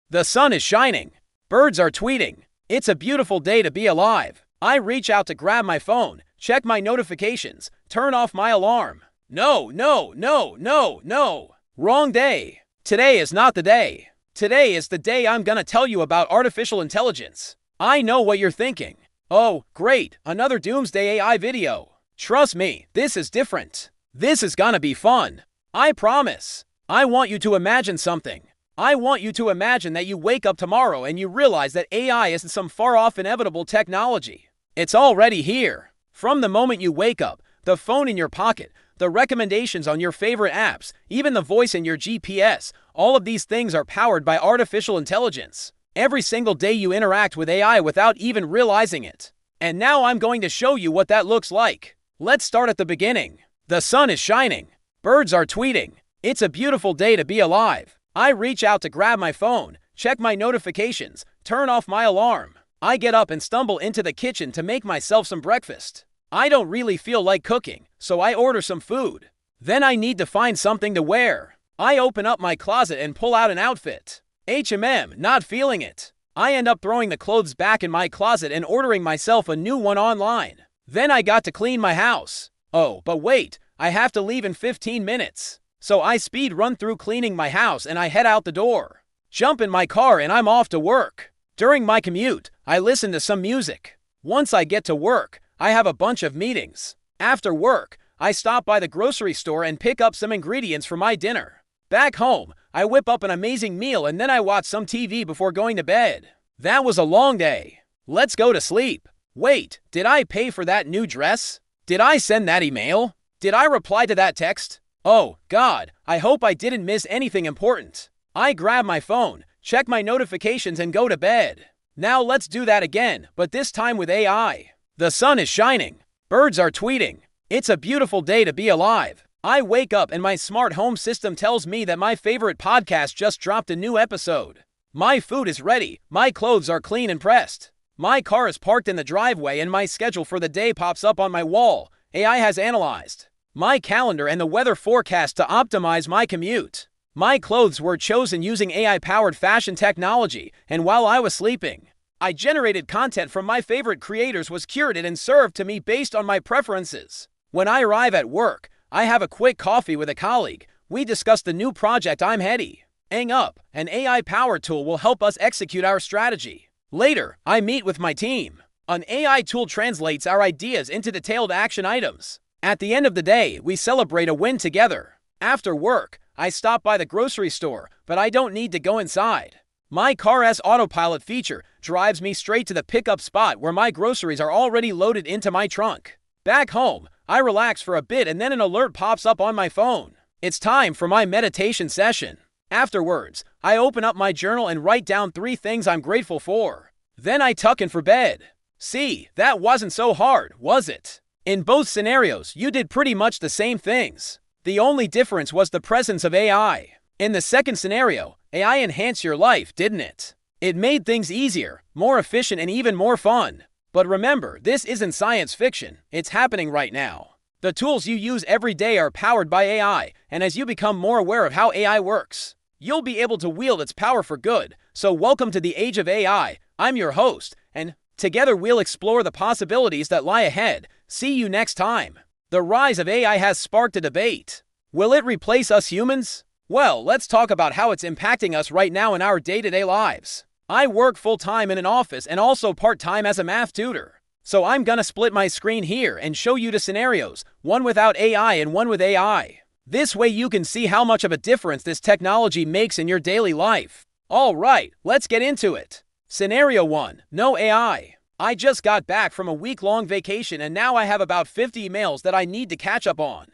The sun is shining. Birds are tweeting. It's a beautiful day to be alive. I reach out to grab my phone, check my notifications, turn off my alarm. No, no, no, no, no. Wrong day. Today is not the day. Today is the day I'm gonna tell you about artificial intelligence. I know what you're thinking. Oh, great, another Doomsday AI video. Trust me, this is different. This is gonna be fun. I promise. I want you to imagine something. I want you to imagine that you wake up tomorrow and you realize that AI isn't some far-off inevitable technology. It's already here. From the moment you wake up, the phone in your pocket, the recommendations on your favorite apps, even the voice in your GPS, all of these things are powered by artificial intelligence. Every single day you interact with AI without even realizing it. And now I'm going to show you what that looks like. Let's start at the beginning. The sun is shining. Birds are tweeting. It's a beautiful day to be alive. I reach out to grab my phone, check my notifications, turn off my alarm. I get up and stumble into the kitchen to make myself some breakfast. I don't really feel like cooking, so I order some food. Then I need to find something to wear. I open up my closet and pull out an outfit. Not feeling it. I end up throwing the clothes back in my closet and ordering myself a new one online. Then I got to clean my house. Oh, but wait, I have to leave in 15 minutes. So I speed run through cleaning my house and I head out the door. Jump in my car and I'm off to work. During my commute, I listen to some music. Once I get to work, I have a bunch of meetings. After work, I stop by the grocery store and pick up some ingredients for my dinner. Back home, I whip up an amazing meal and then I watch some TV before going to bed. That was a long day. Let's go to sleep. Wait, did I pay for that new dress? Did I send that email? Did I reply to that text? Oh, God, I hope I didn't miss anything important. I grab my phone, check my notifications and go to bed. Now let's do that again, but this time with AI. The sun is shining. Birds are tweeting. It's a beautiful day to be alive. I wake up and my smart home system tells me that my favorite podcast just dropped a new episode. My food is ready. My clothes are clean and pressed. My car is parked in the driveway and my schedule for the day pops up on my wall. AI has analyzed my calendar and the weather forecast to optimize my commute. My clothes were chosen using AI-powered fashion technology, and while I was sleeping, I generated content from my favorite creators was curated and served to me based on my preferences. When I arrive at work, I have a quick coffee with a colleague. We discuss the new project I'm heading up. An AI-powered tool will help us execute our strategy. Later, I meet with my team. An AI tool translates our ideas into detailed action items. At the end of the day, we celebrate a win together. After work, I stop by the grocery store, but I don't need to go inside. My car's autopilot feature drives me straight to the pickup spot where my groceries are already loaded into my trunk. Back home, I relax for a bit and then an alert pops up on my phone. It's time for my meditation session. Afterwards, I open up my journal and write down 3 things I'm grateful for. Then I tuck in for bed. See, that wasn't so hard, was it? In both scenarios, you did pretty much the same things. The only difference was the presence of AI. In the second scenario, AI enhanced your life, didn't it? It made things easier, more efficient, and even more fun. But remember, this isn't science fiction. It's happening right now. The tools you use every day are powered by AI, and as you become more aware of how AI works, you'll be able to wield its power for good. So welcome to the age of AI. I'm your host, and together we'll explore the possibilities that lie ahead. See you next time. The rise of AI has sparked a debate. Will it replace us humans? Well, let's talk about how it's impacting us right now in our day-to-day lives. I work full-time in an office and also part-time as a math tutor. So I'm gonna split my screen here and show you the scenarios, one without AI and one with AI. This way you can see how much of a difference this technology makes in your daily life. Alright, let's get into it. Scenario 1, no AI. I just got back from a week-long vacation and now I have about 50 emails that I need to catch up on.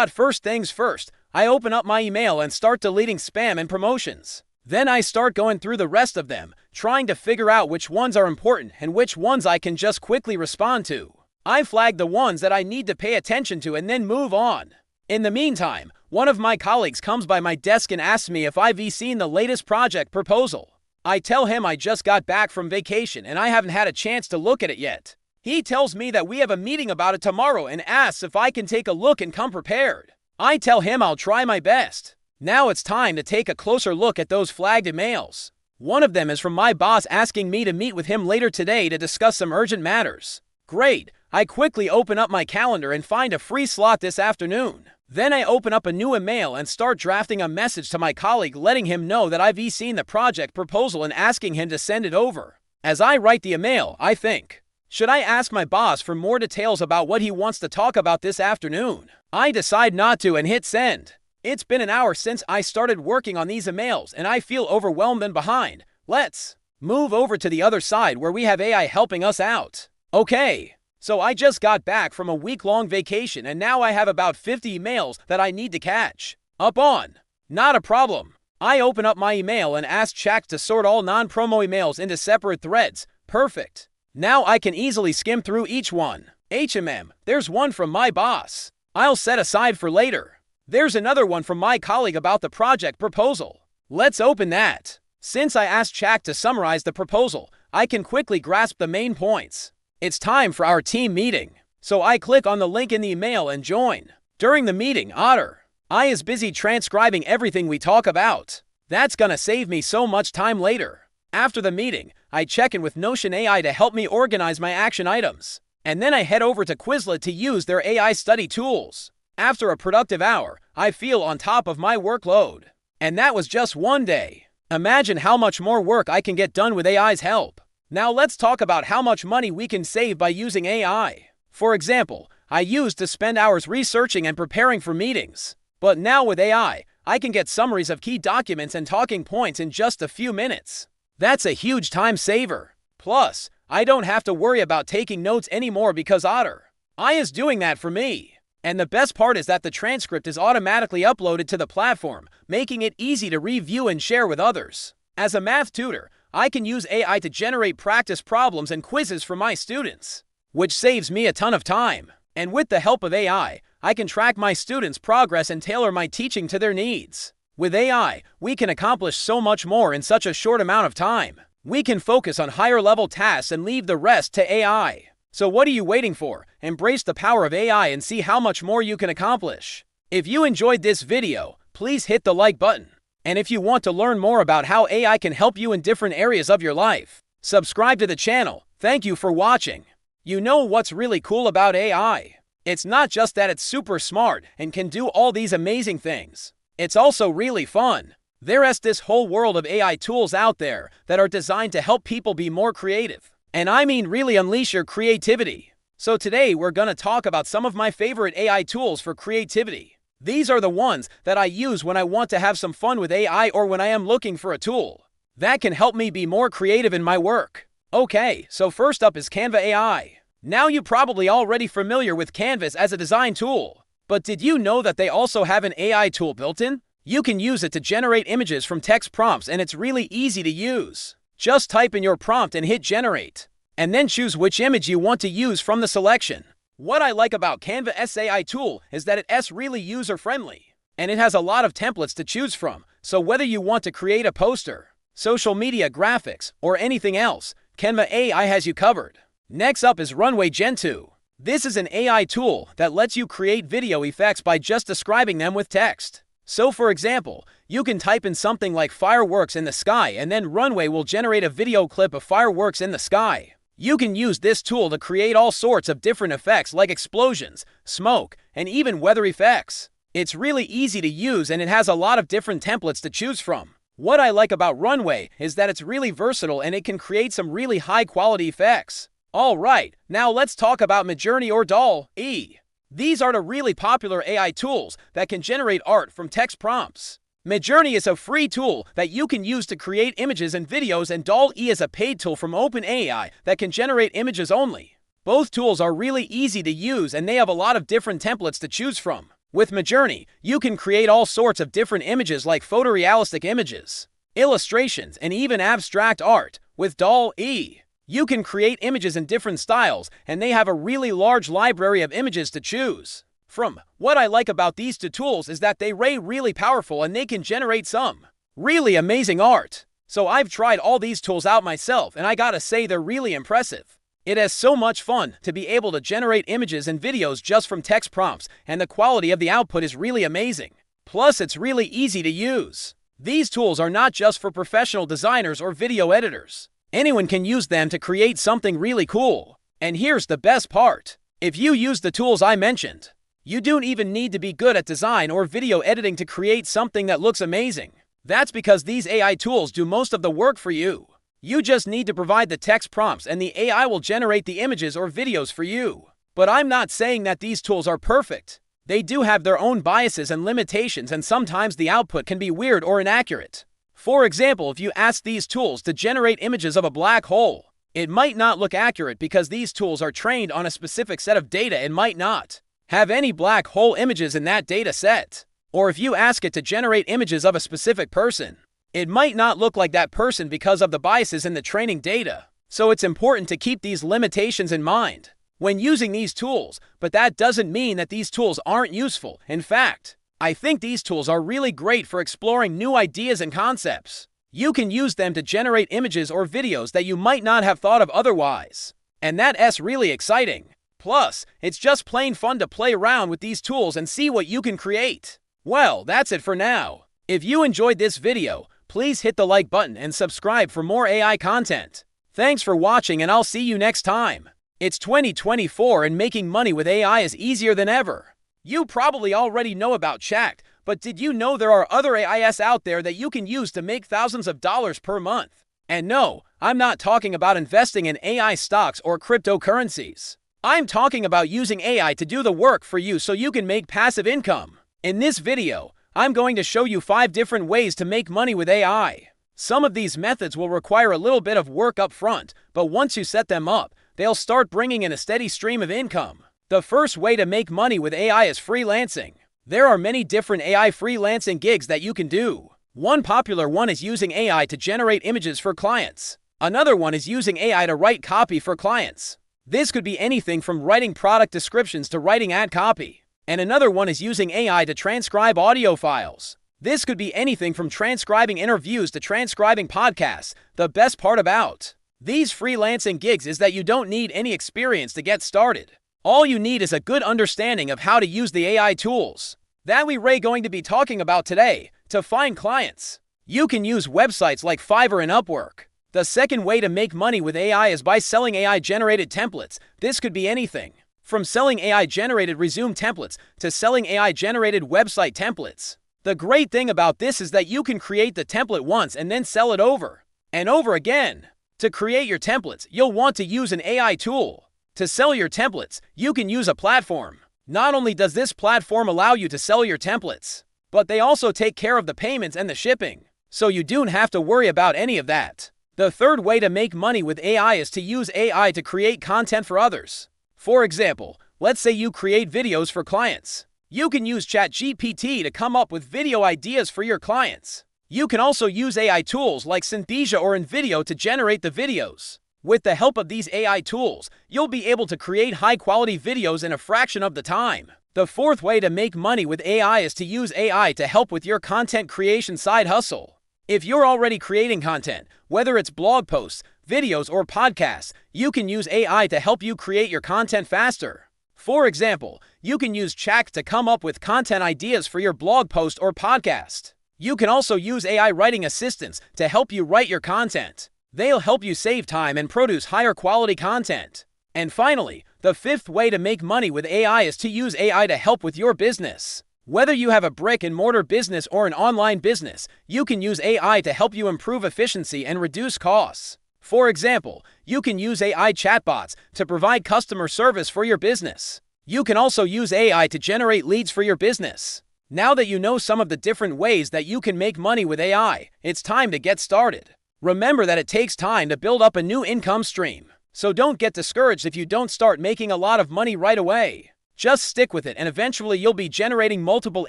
First things first, I open up my email and start deleting spam and promotions. Then I start going through the rest of them, trying to figure out which ones are important and which ones I can just quickly respond to. I flag the ones that I need to pay attention to and then move on. In the meantime, one of my colleagues comes by my desk and asks me if I've seen the latest project proposal. I tell him I just got back from vacation and I haven't had a chance to look at it yet. He tells me that we have a meeting about it tomorrow and asks if I can take a look and come prepared. I tell him I'll try my best. Now it's time to take a closer look at those flagged emails. One of them is from my boss asking me to meet with him later today to discuss some urgent matters. Great! I quickly open up my calendar and find a free slot this afternoon. Then I open up a new email and start drafting a message to my colleague letting him know that I've seen the project proposal and asking him to send it over. As I write the email, I think, should I ask my boss for more details about what he wants to talk about this afternoon? I decide not to and hit send. It's been an hour since I started working on these emails and I feel overwhelmed and behind. Let's move over to the other side where we have AI helping us out. Okay, so I just got back from a week-long vacation and now I have about 50 emails that I need to catch up on. Not a problem. I open up my email and ask Chat to sort all non-promo emails into separate threads. Perfect. Now I can easily skim through each one. There's one from my boss. I'll set aside for later. There's another one from my colleague about the project proposal. Let's open that. Since I asked Chat to summarize the proposal, I can quickly grasp the main points. It's time for our team meeting. So I click on the link in the email and join. During the meeting, I is busy transcribing everything we talk about. That's gonna save me so much time later. After the meeting, I check in with Notion AI to help me organize my action items. And then I head over to Quizlet to use their AI study tools. After a productive hour, I feel on top of my workload. And that was just one day. Imagine how much more work I can get done with AI's help. Now let's talk about how much money we can save by using AI. For example, I used to spend hours researching and preparing for meetings. But now with AI, I can get summaries of key documents and talking points in just a few minutes. That's a huge time saver. Plus, I don't have to worry about taking notes anymore because AI is doing that for me. And the best part is that the transcript is automatically uploaded to the platform, making it easy to review and share with others. As a math tutor, I can use AI to generate practice problems and quizzes for my students, which saves me a ton of time. And with the help of AI, I can track my students' progress and tailor my teaching to their needs. With AI, we can accomplish so much more in such a short amount of time. We can focus on higher-level tasks and leave the rest to AI. So what are you waiting for? Embrace the power of AI and see how much more you can accomplish. If you enjoyed this video, please hit the like button. And if you want to learn more about how AI can help you in different areas of your life, subscribe to the channel. Thank you for watching. You know what's really cool about AI? It's not just that it's super smart and can do all these amazing things. It's also really fun. There's this whole world of AI tools out there that are designed to help people be more creative. And I mean really unleash your creativity. So today we're gonna talk about some of my favorite AI tools for creativity. These are the ones that I use when I want to have some fun with AI or when I am looking for a tool that can help me be more creative in my work. Okay, so first up is Canva AI. Now you're probably already familiar with Canvas as a design tool. But did you know that they also have an AI tool built in? You can use it to generate images from text prompts and it's really easy to use. Just type in your prompt and hit generate. And then choose which image you want to use from the selection. What I like about Canva AI tool is that it's really user-friendly. And it has a lot of templates to choose from. So whether you want to create a poster, social media graphics, or anything else, Canva AI has you covered. Next up is Runway Gen-2. This is an AI tool that lets you create video effects by just describing them with text. So for example, you can type in something like fireworks in the sky and then Runway will generate a video clip of fireworks in the sky. You can use this tool to create all sorts of different effects like explosions, smoke, and even weather effects. It's really easy to use and it has a lot of different templates to choose from. What I like about Runway is that it's really versatile and it can create some really high quality effects. Alright, now let's talk about Midjourney or DALL-E. These are the really popular AI tools that can generate art from text prompts. Midjourney is a free tool that you can use to create images and videos, and DALL-E is a paid tool from OpenAI that can generate images only. Both tools are really easy to use and they have a lot of different templates to choose from. With Midjourney, you can create all sorts of different images like photorealistic images, illustrations, and even abstract art. With DALL-E, you can create images in different styles, and they have a really large library of images to choose from. What I like about these two tools is that they're really powerful and they can generate some really amazing art. So I've tried all these tools out myself, and I gotta say they're really impressive. It is so much fun to be able to generate images and videos just from text prompts, and the quality of the output is really amazing. Plus, it's really easy to use. These tools are not just for professional designers or video editors. Anyone can use them to create something really cool. And here's the best part. If you use the tools I mentioned, you don't even need to be good at design or video editing to create something that looks amazing. That's because these AI tools do most of the work for you. You just need to provide the text prompts and the AI will generate the images or videos for you. But I'm not saying that these tools are perfect. They do have their own biases and limitations, and sometimes the output can be weird or inaccurate. For example, if you ask these tools to generate images of a black hole, it might not look accurate because these tools are trained on a specific set of data and might not have any black hole images in that data set. Or if you ask it to generate images of a specific person, it might not look like that person because of the biases in the training data. So it's important to keep these limitations in mind when using these tools, but that doesn't mean that these tools aren't useful. In fact, I think these tools are really great for exploring new ideas and concepts. You can use them to generate images or videos that you might not have thought of otherwise. And that's really exciting. Plus, it's just plain fun to play around with these tools and see what you can create. Well, that's it for now. If you enjoyed this video, please hit the like button and subscribe for more AI content. Thanks for watching, and I'll see you next time. It's 2024 and making money with AI is easier than ever. You probably already know about Chat, but did you know there are other AIs out there that you can use to make thousands of dollars per month? And no, I'm not talking about investing in AI stocks or cryptocurrencies. I'm talking about using AI to do the work for you so you can make passive income. In this video, I'm going to show you 5 different ways to make money with AI. Some of these methods will require a little bit of work up front, but once you set them up, they'll start bringing in a steady stream of income. The first way to make money with AI is freelancing. There are many different AI freelancing gigs that you can do. One popular one is using AI to generate images for clients. Another one is using AI to write copy for clients. This could be anything from writing product descriptions to writing ad copy. And another one is using AI to transcribe audio files. This could be anything from transcribing interviews to transcribing podcasts. The best part about these freelancing gigs is that you don't need any experience to get started. All you need is a good understanding of how to use the AI tools that we're going to be talking about today to find clients. You can use websites like Fiverr and Upwork. The second way to make money with AI is by selling AI-generated templates. This could be anything from selling AI-generated resume templates to selling AI-generated website templates. The great thing about this is that you can create the template once and then sell it over and over again. To create your templates, you'll want to use an AI tool. To sell your templates, you can use a platform. Not only does this platform allow you to sell your templates, but they also take care of the payments and the shipping, so you don't have to worry about any of that. The third way to make money with AI is to use AI to create content for others. For example, let's say you create videos for clients. You can use ChatGPT to come up with video ideas for your clients. You can also use AI tools like Synthesia or InVideo to generate the videos. With the help of these AI tools, you'll be able to create high-quality videos in a fraction of the time. The fourth way to make money with AI is to use AI to help with your content creation side hustle. If you're already creating content, whether it's blog posts, videos, or podcasts, you can use AI to help you create your content faster. For example, you can use Chat to come up with content ideas for your blog post or podcast. You can also use AI writing assistants to help you write your content. They'll help you save time and produce higher quality content. And finally, the fifth way to make money with AI is to use AI to help with your business. Whether you have a brick-and-mortar business or an online business, you can use AI to help you improve efficiency and reduce costs. For example, you can use AI chatbots to provide customer service for your business. You can also use AI to generate leads for your business. Now that you know some of the different ways that you can make money with AI, it's time to get started. Remember that it takes time to build up a new income stream. So don't get discouraged if you don't start making a lot of money right away. Just stick with it and eventually you'll be generating multiple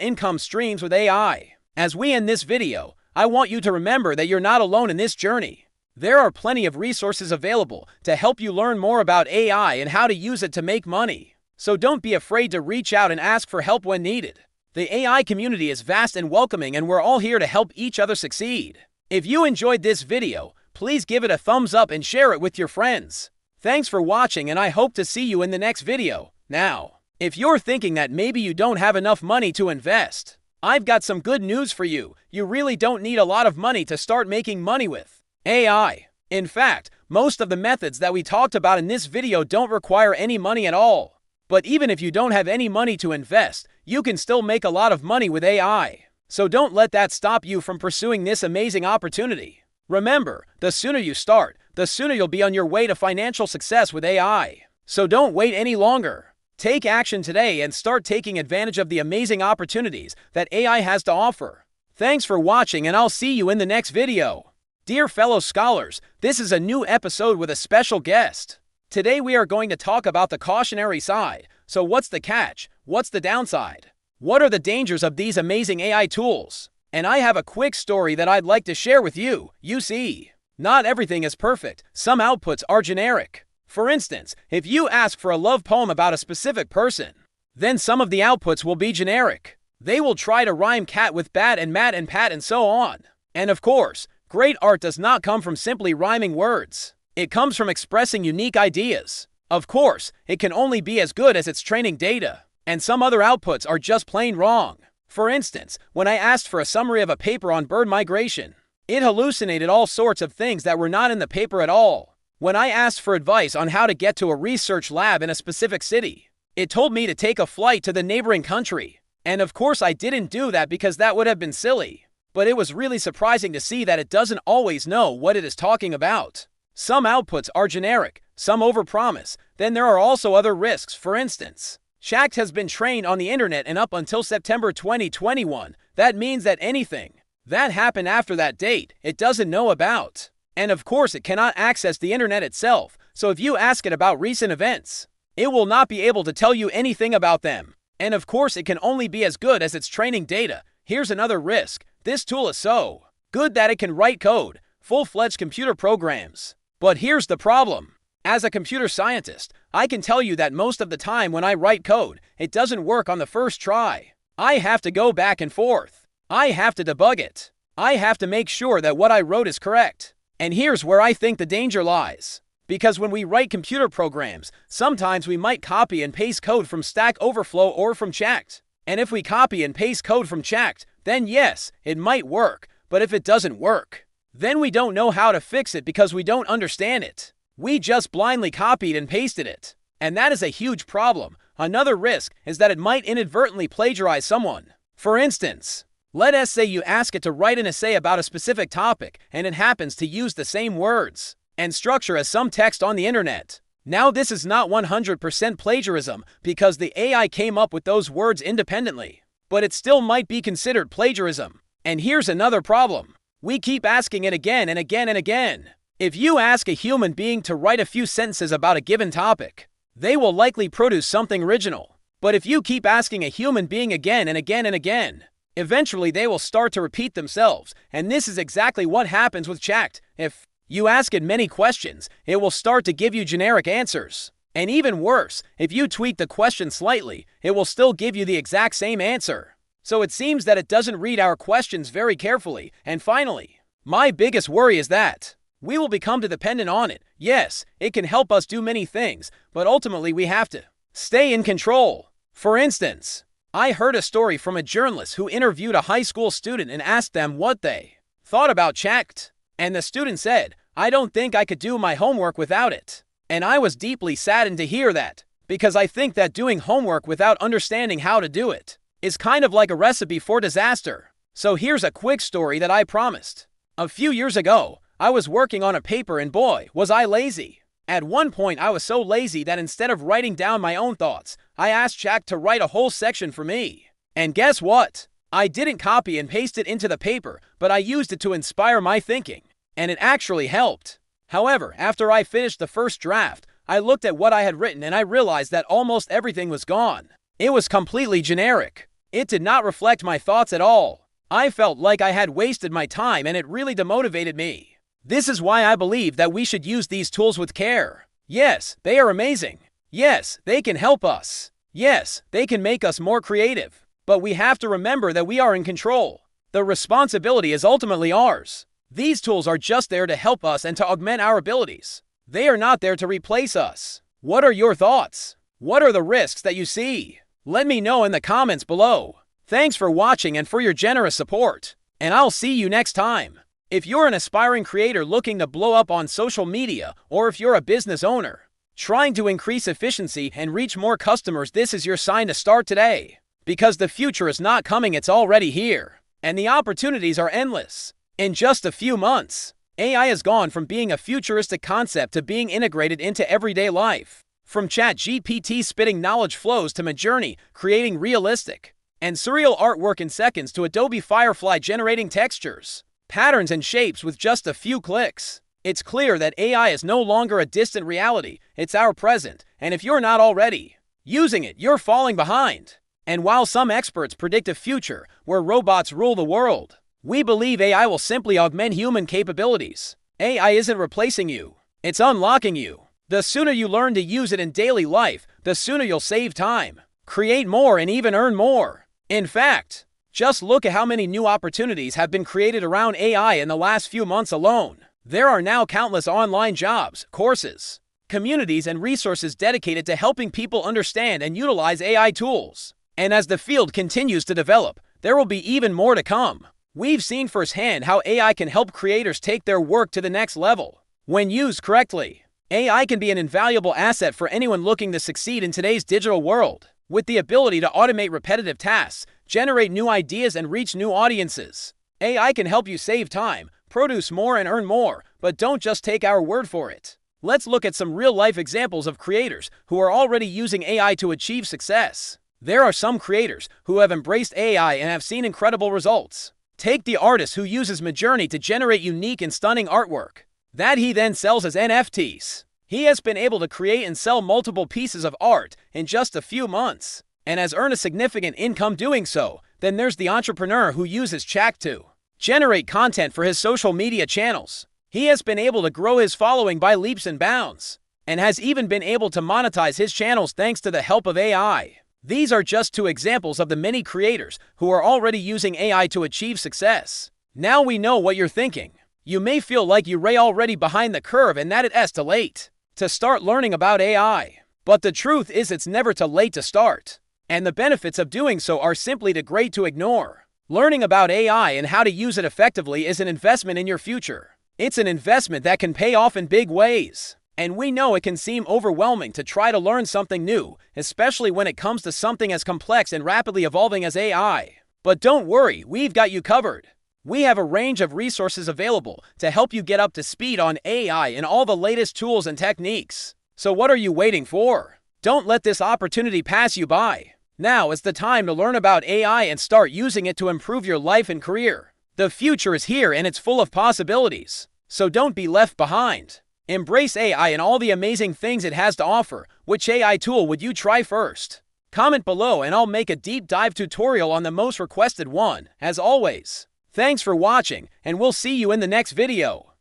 income streams with AI. As we end this video, I want you to remember that you're not alone in this journey. There are plenty of resources available to help you learn more about AI and how to use it to make money. So don't be afraid to reach out and ask for help when needed. The AI community is vast and welcoming, and we're all here to help each other succeed. If you enjoyed this video, please give it a thumbs up and share it with your friends. Thanks for watching, and I hope to see you in the next video. Now, if you're thinking that maybe you don't have enough money to invest, I've got some good news for you. You really don't need a lot of money to start making money with AI. In fact, most of the methods that we talked about in this video don't require any money at all. But even if you don't have any money to invest, you can still make a lot of money with AI. So don't let that stop you from pursuing this amazing opportunity. Remember, the sooner you start, the sooner you'll be on your way to financial success with AI. So don't wait any longer. Take action today and start taking advantage of the amazing opportunities that AI has to offer. Thanks for watching, and I'll see you in the next video. Dear fellow scholars, this is a new episode with a special guest. Today we are going to talk about the cautionary side. So what's the catch? What's the downside? What are the dangers of these amazing AI tools? And I have a quick story that I'd like to share with you. You see, not everything is perfect. Some outputs are generic. For instance, if you ask for a love poem about a specific person, then some of the outputs will be generic. They will try to rhyme cat with bat and mat and pat and so on. And of course, great art does not come from simply rhyming words. It comes from expressing unique ideas. Of course, it can only be as good as its training data. And some other outputs are just plain wrong. For instance, when I asked for a summary of a paper on bird migration, it hallucinated all sorts of things that were not in the paper at all. When I asked for advice on how to get to a research lab in a specific city, it told me to take a flight to the neighboring country. And of course I didn't do that because that would have been silly. But it was really surprising to see that it doesn't always know what it is talking about. Some outputs are generic, some overpromise. Then there are also other risks. For instance, ChatGPT has been trained on the internet, and up until September 2021, that means that anything that happened after that date, it doesn't know about. And of course, it cannot access the internet itself, so if you ask it about recent events, it will not be able to tell you anything about them. And of course, it can only be as good as its training data. Here's another risk. This tool is so good that it can write code, full-fledged computer programs. But here's the problem. As a computer scientist, I can tell you that most of the time when I write code, it doesn't work on the first try. I have to go back and forth. I have to debug it. I have to make sure that what I wrote is correct. And here's where I think the danger lies. Because when we write computer programs, sometimes we might copy and paste code from Stack Overflow or from ChatGPT. And if we copy and paste code from ChatGPT, then yes, it might work. But if it doesn't work, then we don't know how to fix it because we don't understand it. We just blindly copied and pasted it. And that is a huge problem. Another risk is that it might inadvertently plagiarize someone. For instance, let us say you ask it to write an essay about a specific topic, and it happens to use the same words and structure as some text on the internet. Now this is not 100% plagiarism because the AI came up with those words independently, but it still might be considered plagiarism. And here's another problem. We keep asking it again and again and again. If you ask a human being to write a few sentences about a given topic, they will likely produce something original. But if you keep asking a human being again and again and again, eventually they will start to repeat themselves, and this is exactly what happens with ChatGPT. If you ask it many questions, it will start to give you generic answers. And even worse, if you tweak the question slightly, it will still give you the exact same answer. So it seems that it doesn't read our questions very carefully. And finally, my biggest worry is that we will become too dependent on it. Yes, it can help us do many things, but ultimately we have to stay in control. For instance, I heard a story from a journalist who interviewed a high school student and asked them what they thought about ChatGPT. And the student said, "I don't think I could do my homework without it." And I was deeply saddened to hear that, because I think that doing homework without understanding how to do it is kind of like a recipe for disaster. So here's a quick story that I promised. A few years ago, I was working on a paper, and boy, was I lazy. At one point, I was so lazy that instead of writing down my own thoughts, I asked ChatGPT to write a whole section for me. And guess what? I didn't copy and paste it into the paper, but I used it to inspire my thinking. And it actually helped. However, after I finished the first draft, I looked at what I had written and I realized that almost everything was gone. It was completely generic. It did not reflect my thoughts at all. I felt like I had wasted my time, and it really demotivated me. This is why I believe that we should use these tools with care. Yes, they are amazing. Yes, they can help us. Yes, they can make us more creative. But we have to remember that we are in control. The responsibility is ultimately ours. These tools are just there to help us and to augment our abilities. They are not there to replace us. What are your thoughts? What are the risks that you see? Let me know in the comments below. Thanks for watching and for your generous support. And I'll see you next time. If you're an aspiring creator looking to blow up on social media, or if you're a business owner trying to increase efficiency and reach more customers, this is your sign to start today. Because the future is not coming, it's already here. And the opportunities are endless. In just a few months, AI has gone from being a futuristic concept to being integrated into everyday life. From ChatGPT spitting knowledge flows to Midjourney creating realistic and surreal artwork in seconds to Adobe Firefly generating textures, patterns, and shapes with just a few clicks. It's clear that AI is no longer a distant reality, it's our present, and if you're not already using it, you're falling behind. And while some experts predict a future where robots rule the world, we believe AI will simply augment human capabilities. AI isn't replacing you, it's unlocking you. The sooner you learn to use it in daily life, the sooner you'll save time, create more, and even earn more. In fact, just look at how many new opportunities have been created around AI in the last few months alone. There are now countless online jobs, courses, communities, and resources dedicated to helping people understand and utilize AI tools. And as the field continues to develop, there will be even more to come. We've seen firsthand how AI can help creators take their work to the next level. When used correctly, AI can be an invaluable asset for anyone looking to succeed in today's digital world. With the ability to automate repetitive tasks, generate new ideas, and reach new audiences, AI can help you save time, produce more, and earn more. But don't just take our word for it. Let's look at some real-life examples of creators who are already using AI to achieve success. There are some creators who have embraced AI and have seen incredible results. Take the artist who uses Midjourney to generate unique and stunning artwork that he then sells as NFTs. He has been able to create and sell multiple pieces of art in just a few months, and has earned a significant income doing so. Then there's the entrepreneur who uses ChatGPT to generate content for his social media channels. He has been able to grow his following by leaps and bounds, and has even been able to monetize his channels thanks to the help of AI. These are just two examples of the many creators who are already using AI to achieve success. Now we know what you're thinking. You may feel like you're already behind the curve and that it's too late to start learning about AI. But the truth is, it's never too late to start. And the benefits of doing so are simply too great to ignore. Learning about AI and how to use it effectively is an investment in your future. It's an investment that can pay off in big ways. And we know it can seem overwhelming to try to learn something new, especially when it comes to something as complex and rapidly evolving as AI. But don't worry, we've got you covered. We have a range of resources available to help you get up to speed on AI and all the latest tools and techniques. So what are you waiting for? Don't let this opportunity pass you by. Now is the time to learn about AI and start using it to improve your life and career. The future is here and it's full of possibilities. So don't be left behind. Embrace AI and all the amazing things it has to offer. Which AI tool would you try first? Comment below and I'll make a deep dive tutorial on the most requested one. As always, thanks for watching and we'll see you in the next video.